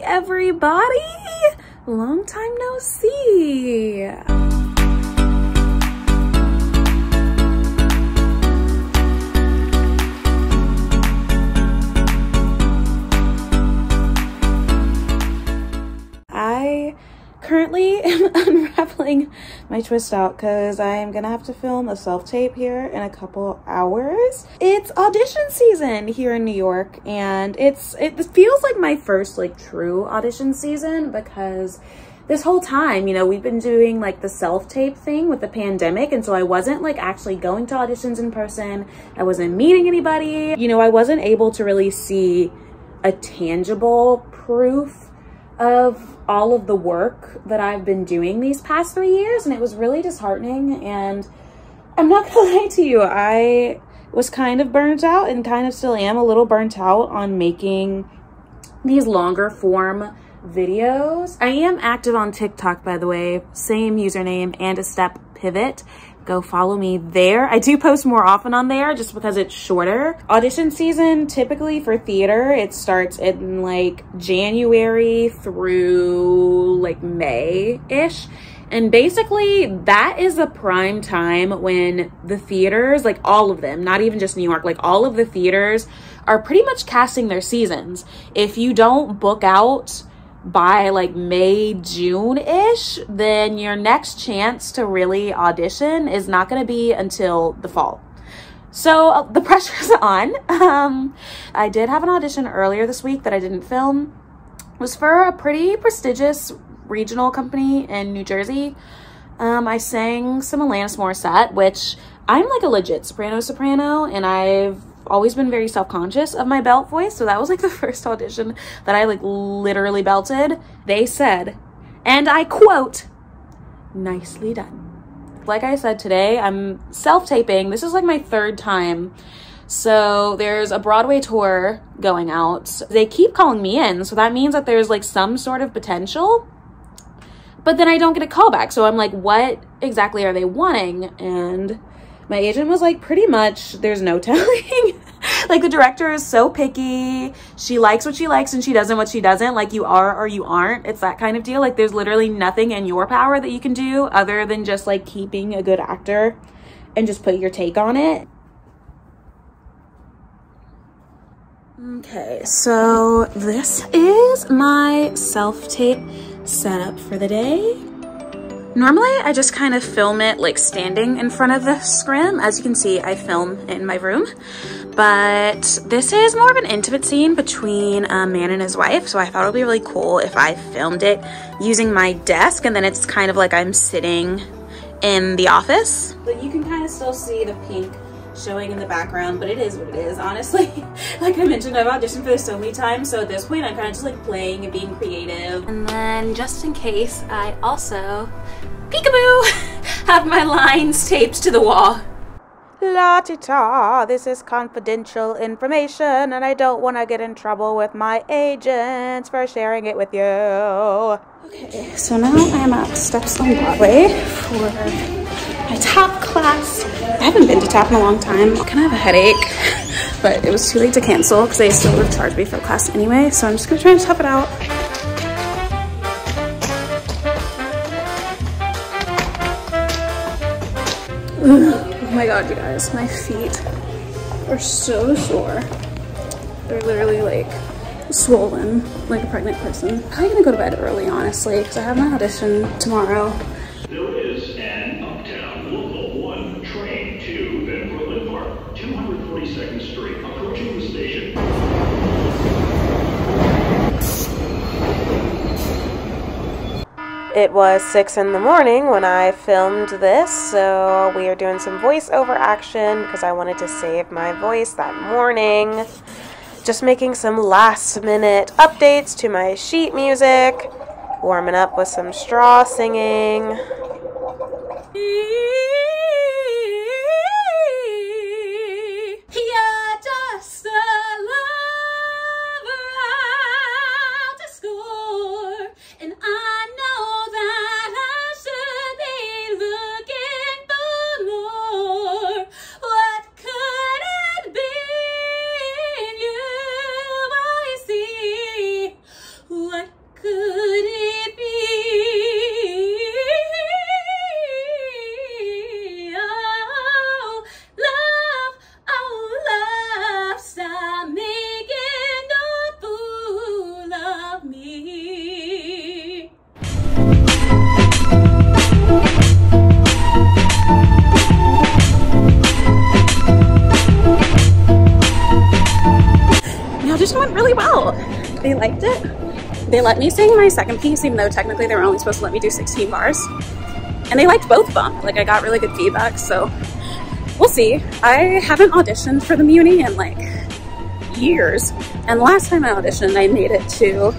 everybody. Long time no see. I currently am unraveling my twist out because I am gonna have to film a self-tape here in a couple hours. It's audition season here in New York, and it feels like my first like true audition season, because this whole time, you know, we've been doing like the self-tape thing with the pandemic, and so I wasn't like actually going to auditions in person. I wasn't meeting anybody. You know, I wasn't able to really see a tangible proof of all of the work that I've been doing these past 3 years, and it was really disheartening. And I'm not gonna lie to you, I was kind of burnt out, and kind of still am a little burnt out on making these longer form videos. I am active on TikTok, by the way, same username, and a step pivot. Go follow me there. I do post more often on there just because it's shorter. Audition season, typically for theater, it starts in like January through like May-ish. And basically that is the prime time when the theaters, like all of them, not even just New York, like all of the theaters are pretty much casting their seasons. If you don't book out by like May, June-ish, then your next chance to really audition is not going to be until the fall. So the pressure's on. I did have an audition earlier this week that I didn't film. It was for a pretty prestigious regional company in New Jersey. I sang some Alanis Morissette, which I'm like a legit soprano, and I've always been very self-conscious of my belt voice, so that was like the first audition that I like literally belted. They said, and I quote, "Nicely done." Like I said, today I'm self-taping. This is like my third time. So there's a Broadway tour going out. They keep calling me in, so that means that there's like some sort of potential, but then I don't get a call back. So I'm like, what exactly are they wanting? And my agent was like, pretty much there's no telling. Like, the director is so picky. She likes what she likes and she doesn't what she doesn't. Like, you are or you aren't. It's that kind of deal. Like, there's literally nothing in your power that you can do other than just like keeping a good actor and just put your take on it. Okay, so this is my self-tape setup for the day. Normally, I just kind of film it like standing in front of the screen. As you can see, I film in my room, but this is more of an intimate scene between a man and his wife, so I thought it would be really cool if I filmed it using my desk, and then it's kind of like I'm sitting in the office. But you can kind of still see the pink showing in the background, but it is what it is, honestly. Like I mentioned, I've auditioned for this so many times, so at this point I'm kind of just like playing and being creative. And then just in case, I also, peekaboo, have my lines taped to the wall. La-ti-ta, this is confidential information and I don't want to get in trouble with my agents for sharing it with you. Okay, so now I'm at Steps on Broadway for my tap class. I haven't been to tap in a long time. I kind of have a headache, but it was too late to cancel because they still would have charged me for the class anyway, so I'm just gonna try and tough it out. Oh my god, you guys, my feet are so sore. They're literally like swollen like a pregnant person. I'm probably gonna go to bed early, honestly, because I have my audition tomorrow. There is an Uptown Local 1 train to then Berlin Park, 242nd Street, approaching the station. It was 6 in the morning when I filmed this, so we are doing some voiceover action because I wanted to save my voice that morning. Just making some last minute updates to my sheet music, warming up with some straw singing. You're just a lover out to score, and I know that I should be looking for more. What could it be in you I see? What liked it. They let me sing my second piece, even though technically they were only supposed to let me do 16 bars. And they liked both of them. Like, I got really good feedback, so we'll see. I haven't auditioned for the Muni in like years. And the last time I auditioned, I made it to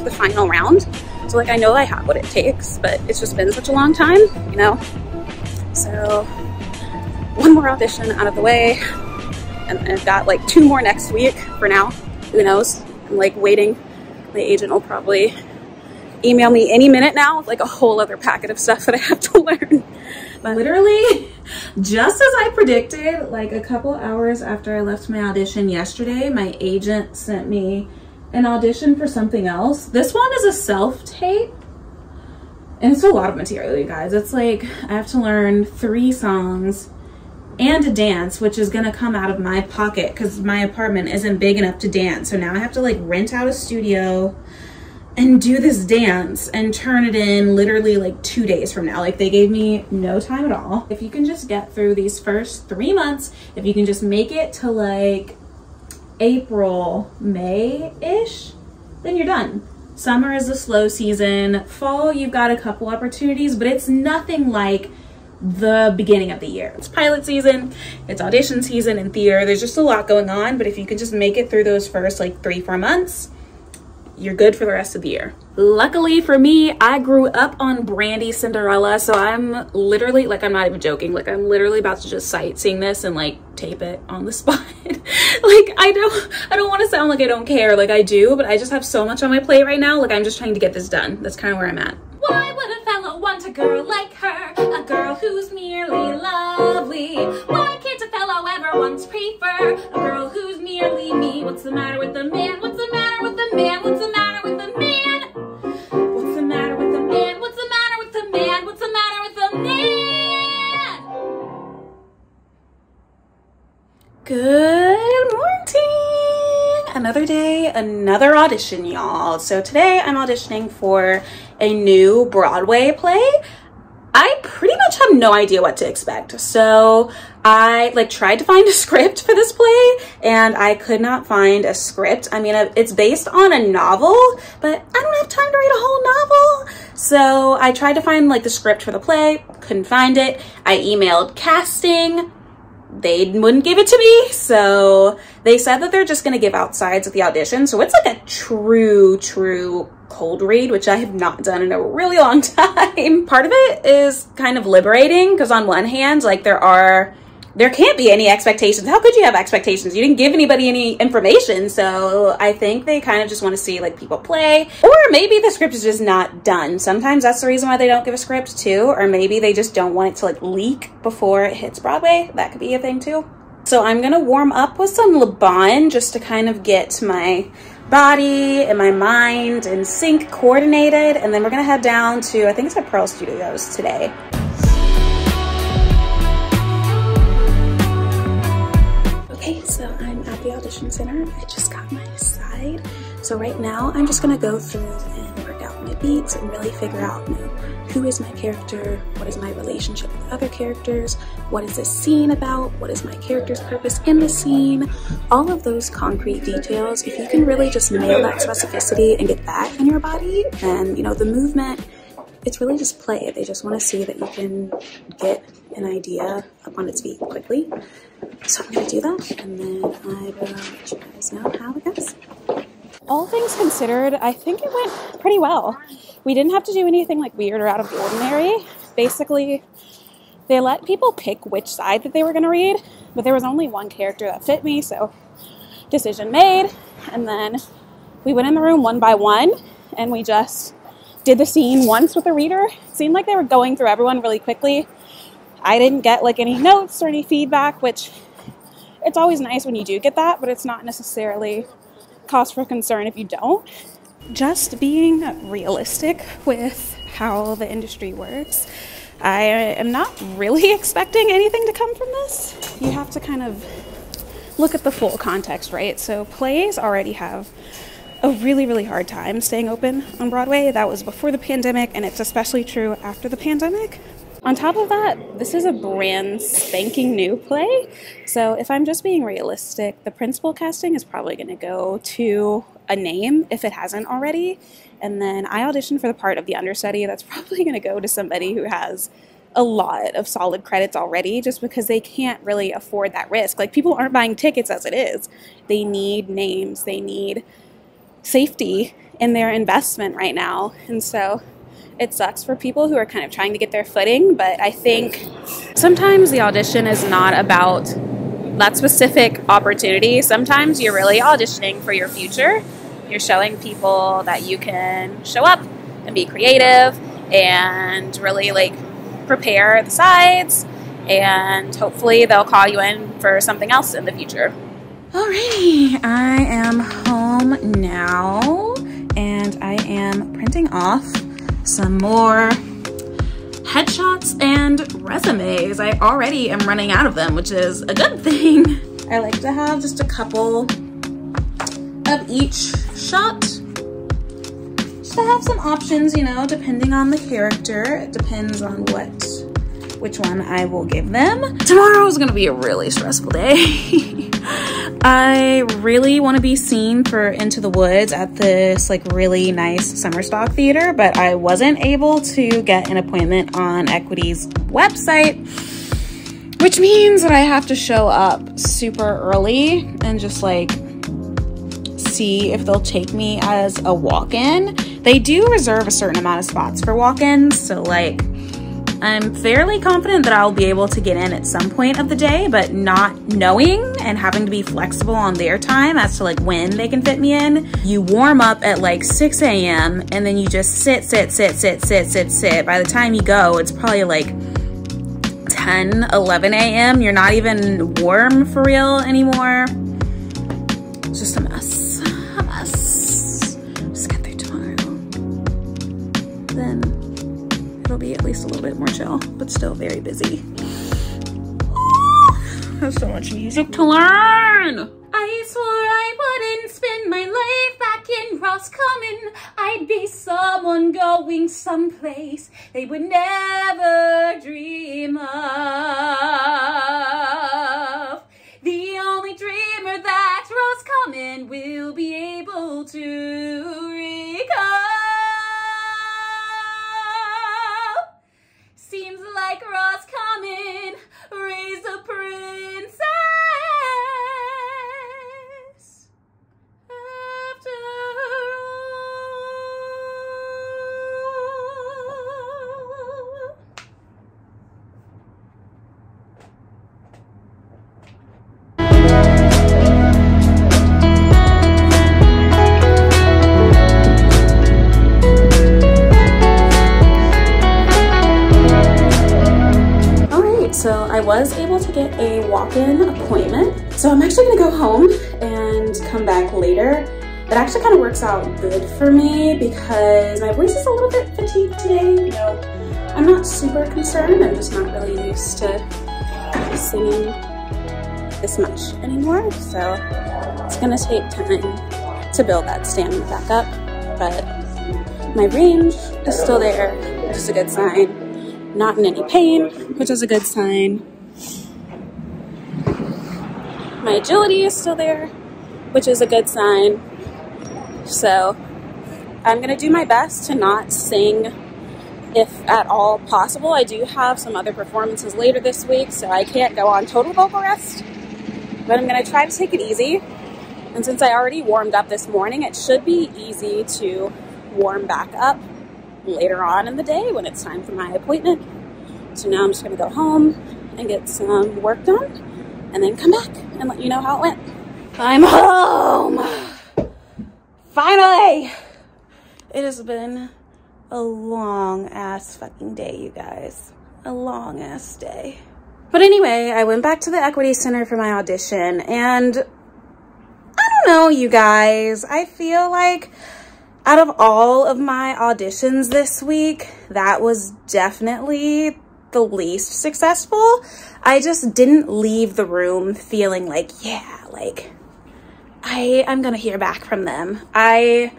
the final round. So like, I know I have what it takes, but it's just been such a long time, you know? So one more audition out of the way. And I've got like 2 more next week for now. Who knows? I'm like waiting. My agent will probably email me any minute now with like a whole other packet of stuff that I have to learn. But literally, just as I predicted, like a couple hours after I left my audition yesterday, my agent sent me an audition for something else. This one is a self-tape. And it's a lot of material, you guys. It's like I have to learn 3 songs and a dance, which is gonna come out of my pocket because my apartment isn't big enough to dance. So now I have to like rent out a studio and do this dance and turn it in literally like 2 days from now. Like, they gave me no time at all. If you can just get through these first 3 months, if you can just make it to like April, May-ish, then you're done. Summer is the slow season. Fall, you've got a couple opportunities, but it's nothing like the beginning of the year. It's pilot season, it's audition season in theater. There's just a lot going on, but if you can just make it through those first like 3-4 months, you're good for the rest of the year. Luckily for me, I grew up on Brandy Cinderella, so I'm literally, like, I'm not even joking, like I'm literally about to just sightseeing this and like tape it on the spot. Like, I don't want to sound like I don't care, like I do, but I just have so much on my plate right now. Like, I'm just trying to get this done. That's kind of where I'm at. Why would a fellow want a girl like her? A girl who's merely lovely. Why can't a fellow ever once prefer a girl who's merely me? What's the matter with the man? What's the matter with the man? What's the matter with the man? What's the matter with the man? What's the matter with the man? What's the matter with the man? Good morning! Another day, another audition, y'all. So today I'm auditioning for a new Broadway play. I pretty much have no idea what to expect. So I like tried to find a script for this play and I could not find a script. I mean, it's based on a novel, but I don't have time to read a whole novel. So I tried to find like the script for the play, couldn't find it. I emailed casting. They wouldn't give it to me. So they said that they're just going to give out sides at the audition. So it's like a true cold read, which I have not done in a really long time. Part of it is kind of liberating because on one hand, like there can't be any expectations. How could you have expectations? You didn't give anybody any information. So I think they kind of just want to see like people play, or maybe the script is just not done. Sometimes that's the reason why they don't give a script too, or maybe they just don't want it to like leak before it hits Broadway. That could be a thing too. So I'm gonna warm up with some Le Bon just to kind of get my body and my mind in sync, coordinated, and then we're gonna head down to, I think it's at Pearl Studios today. Okay, so I'm at the audition center. I just got my side. So right now I'm just gonna go through and work out my beats and really figure out, you know, who is my character, what is my relationship with other characters, what is this scene about, what is my character's purpose in the scene, all of those concrete details. If you can really just nail that specificity and get that in your body, then, you know, the movement, it's really just play. They just want to see that you can get an idea up on its feet quickly. So I'm gonna do that, and then I will let you guys know how it goes. All things considered, I think it went pretty well. We didn't have to do anything like weird or out of the ordinary. Basically, they let people pick which side that they were gonna read, but there was only one character that fit me, so decision made. And then we went in the room one by one, and we just did the scene once with the reader. It seemed like they were going through everyone really quickly. I didn't get like any notes or any feedback, which it's always nice when you do get that, but it's not necessarily cause for concern if you don't. Just being realistic with how the industry works, I am not really expecting anything to come from this. You have to kind of look at the full context, right? So plays already have a really hard time staying open on Broadway. That was before the pandemic, and it's especially true after the pandemic. On top of that, this is a brand spanking new play. So if I'm just being realistic, the principal casting is probably going to go to a name if it hasn't already. And then I auditioned for the part of the understudy. That's probably going to go to somebody who has a lot of solid credits already, just because they can't really afford that risk. Like, people aren't buying tickets as it is. They need names. They need safety in their investment right now. And so it sucks for people who are kind of trying to get their footing, but I think sometimes the audition is not about that specific opportunity. Sometimes you're really auditioning for your future. You're showing people that you can show up and be creative and really like prepare the sides, and hopefully they'll call you in for something else in the future. Alrighty, I am home now and I am printing off some more headshots and resumes. I already am running out of them, which is a good thing. I like to have just a couple of each shot, just to have some options, you know, depending on the character. It depends on which one I will give them. Tomorrow is gonna be a really stressful day. I really want to be seen for Into the Woods at this like really nice summer stock theater, but I wasn't able to get an appointment on Equity's website, which means that I have to show up super early and just like see if they'll take me as a walk-in. They do reserve a certain amount of spots for walk-ins, so like I'm fairly confident that I'll be able to get in at some point of the day, but not knowing and having to be flexible on their time as to like when they can fit me in. You warm up at like 6 a.m. and then you just sit. By the time you go, it's probably like 10, 11 a.m. You're not even warm for real anymore. It's just a mess, a mess. Just get there tomorrow. Then it'll be at least a little bit more chill, but still very busy. There's so much music to learn. I swore I wouldn't spend my life back in Roscommon. I'd be someone going someplace they would never dream of. The only dreamer that Roscommon will be able to recall. Seems like Roscommon raised a princess after all. So I was able to get a walk-in appointment. So I'm actually gonna go home and come back later. It actually kind of works out good for me because my voice is a little bit fatigued today. You know, I'm not super concerned. I'm just not really used to singing this much anymore. So it's gonna take time to build that stamina back up. But my range is still there, which is a good sign. Not in any pain, which is a good sign. My agility is still there, which is a good sign. So I'm gonna do my best to not sing if at all possible. I do have some other performances later this week, so I can't go on total vocal rest, but I'm gonna try to take it easy. And since I already warmed up this morning, it should be easy to warm back up later on in the day when it's time for my appointment. So now I'm just gonna go home and get some work done and then come back and let you know how it went. I'm home! Finally! It has been a long ass fucking day, you guys. A long ass day. But anyway, I went back to the Equity Center for my audition, and I don't know, you guys. I feel like out of all of my auditions this week, that was definitely the least successful. I just didn't leave the room feeling like, yeah, like I'm gonna hear back from them. I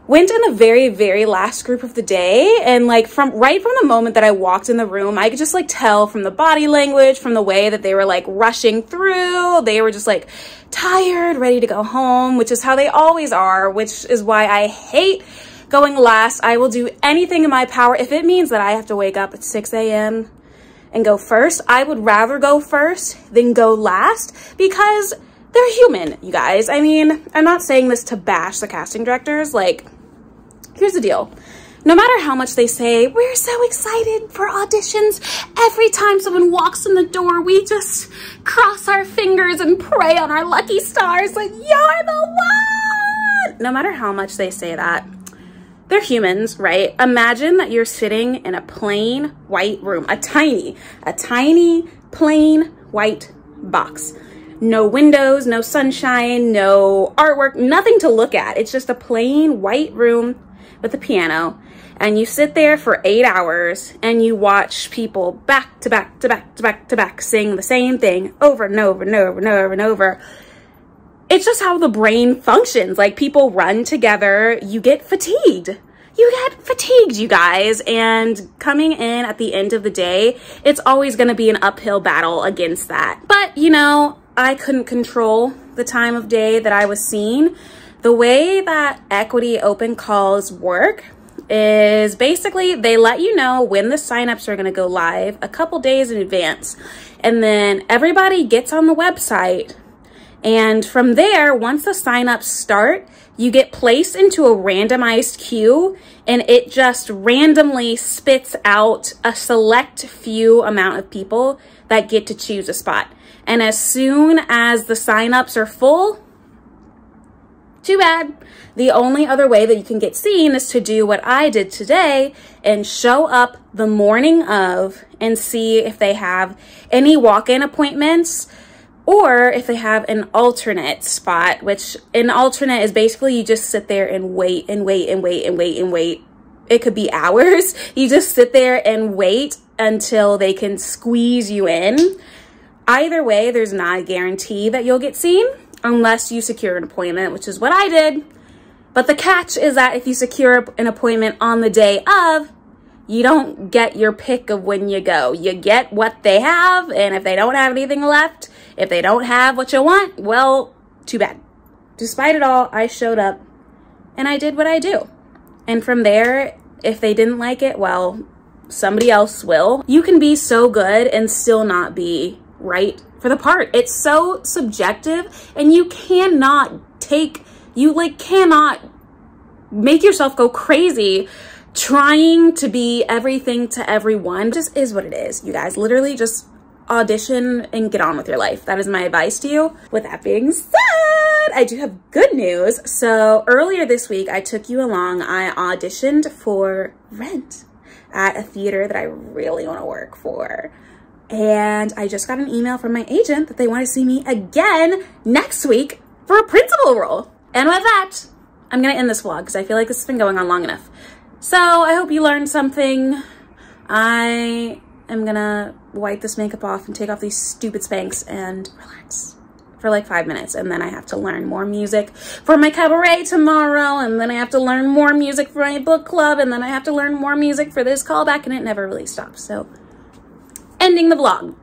went in the very, very last group of the day. And like right from the moment that I walked in the room, I could just like tell from the body language, from the way that they were like rushing through, they were just like tired, ready to go home, which is how they always are, which is why I hate going last. I will do anything in my power. If it means that I have to wake up at 6 a.m. and go first, I would rather go first than go last, because they're human, you guys. I mean, I'm not saying this to bash the casting directors. Like, here's the deal. No matter how much they say, we're so excited for auditions, every time someone walks in the door, we just cross our fingers and pray on our lucky stars like, you're the one. No matter how much they say that, they're humans, right? Imagine that you're sitting in a plain white room, a tiny plain white box. No windows, no sunshine, no artwork, nothing to look at. It's just a plain white room with a piano. And you sit there for 8 hours and you watch people back to back to back to back to back sing the same thing over and over and over and over and over. It's just how the brain functions. Like, people run together, you get fatigued. You get fatigued, you guys. And coming in at the end of the day, it's always going to be an uphill battle against that. But, you know, I couldn't control the time of day that I was seen. The way that Equity open calls work is basically they let you know when the signups are going to go live a couple days in advance. And then everybody gets on the website. And from there, once the signups start, you get placed into a randomized queue, and it just randomly spits out a select few amount of people that get to choose a spot. And as soon as the signups are full, too bad. The only other way that you can get seen is to do what I did today and show up the morning of and see if they have any walk-in appointments, or if they have an alternate spot, which an alternate is basically you just sit there and wait and wait and wait and wait and wait. It could be hours. You just sit there and wait until they can squeeze you in. Either way, there's not a guarantee that you'll get seen unless you secure an appointment, which is what I did. But the catch is that if you secure an appointment on the day of, you don't get your pick of when you go. You get what they have, and if they don't have anything left, if they don't have what you want, well, too bad. Despite it all, I showed up and I did what I do. And from there, if they didn't like it, well, somebody else will. You can be so good and still not be right for the part. It's so subjective, and you cannot cannot make yourself go crazy trying to be everything to everyone. It just is what it is, you guys. Literally just audition and get on with your life. That is my advice to you. With that being said, I do have good news. So earlier this week, I took you along. I auditioned for Rent at a theater that I really want to work for. And I just got an email from my agent that they want to see me again next week for a principal role. And with that, I'm going to end this vlog because I feel like this has been going on long enough. So I hope you learned something. I am going to wipe this makeup off and take off these stupid Spanx and relax for like 5 minutes. And then I have to learn more music for my cabaret tomorrow. And then I have to learn more music for my book club. And then I have to learn more music for this callback. And it never really stops. So ending the vlog.